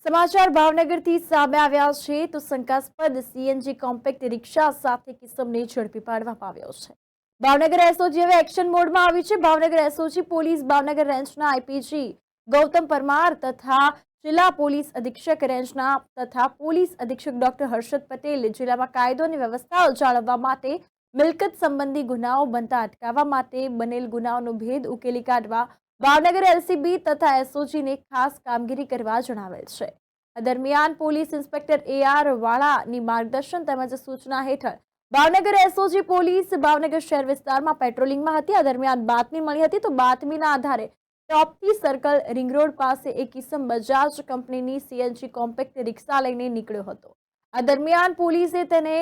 સમાચાર ભાવનગરથી સામે આવ્યા છે તો શંકાસ્પદ સીએનજી કોમ્પેક્ટ રિક્ષા સાથે કિસ્સાને ઝડપી પાડવામાં આવ્યો છે। ભાવનગર એસઓજી હવે એક્શન મોડમાં આવી છે। ભાવનગર એસઓજી પોલીસ ભાવનગર રેન્જના આઈપીજી ગૌતમ પરમાર તથા જિલ્લા પોલીસ અધિક્ષક રેન્જના તથા પોલીસ અધિક્ષક ડોક્ટર હર્ષદ પટેલ જિલ્લામાં કાયદો અને વ્યવસ્થા જાળવવા માટે મિલકત સંબંધી ગુનાઓ બનતા અટકાવવા માટે બનેલ ગુનાઓનો ભેદ ઉકેલી કાઢવા ભાવનગર એલસીબી તથા એસઓજીને ખાસ કામગીરી કરવા જણાવેલ છે। આ દરમિયાન પોલીસ ઇન્સ્પેક્ટર એઆર વાળાની માર્ગદર્શન તેમજ સૂચના હેઠળ ભાવનગર એસઓજી પોલીસ ભાવનગર શહેર વિસ્તારમાં પેટ્રોલિંગમાં હતી। આ દરમિયાન બાતમી મળી હતી તો બાતમીના આધારે ટોપથી સર્કલ રિંગ રોડ પાસે એક કિસમ બજાજ કંપનીની સીએનજી કોમ્પેક્ટ રિક્ષા લઈને નીકળ્યો હતો। આ દરમિયાન પોલીસે તેને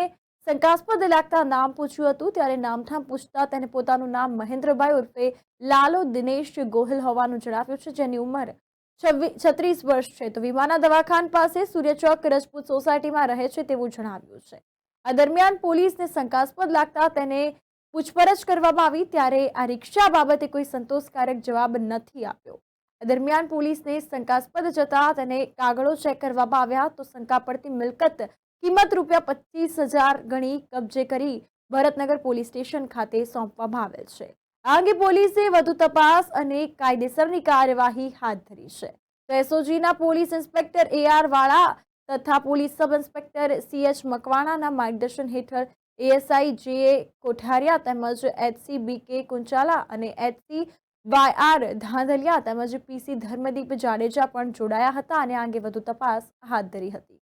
શંકાસ્પદ લાગતા નામ પૂછ્યું હતું ત્યારે નામઠામ પૂછતા તેને પોતાનું નામ મહેન્દ્રભાઈ ઉર્ફે લાલો દિનેશ ગોહિલ હોવાનું જણાવ્યું છે, જેની ઉંમર 36 વર્ષ છે તો વિમાના દવાખાન પાસે સૂર્યચોક રજપૂત સોસાયટીમાં રહે છે તેવું જણાવ્યું છે। આ દરમિયાન પોલીસને શંકાસ્પદ લાગતા તેને પૂછપરછ કરવામાં આવી ત્યારે આ રિક્ષા બાબતે કોઈ સંતોષકારક જવાબ નથી આપ્યો। આ દરમિયાન પોલીસને શંકાસ્પદ જતા તેને કાગળો ચેક કરવામાં આવ્યા તો શંકા પડતી મિલકત કિંમત ₹25,000 ગણી કબજે કરી ભરતનગર પોલીસ સ્ટેશન ખાતે સોંપવામાં આવેલ છે। આ અંગે પોલીસે વધુ તપાસ અને કાયદેસરની કાર્યવાહી હાથ ધરી છે। તો એસઓજીના પોલીસ ઇન્સ્પેક્ટર એઆર વાળા તથા પોલીસ સબ ઇન્સ્પેક્ટર સીએચ મકવાણાના માર્ગદર્શન હેઠળ એએસઆઈ જે કોઠારિયા તેમજ એચસી બીકે કુંચાલા અને એચસી વાયઆર ધાંધલિયા તેમજ પીસી ધર્મદીપ જાડેજા પણ જોડાયા હતા અને આ અંગે વધુ તપાસ હાથ ધરી હતી।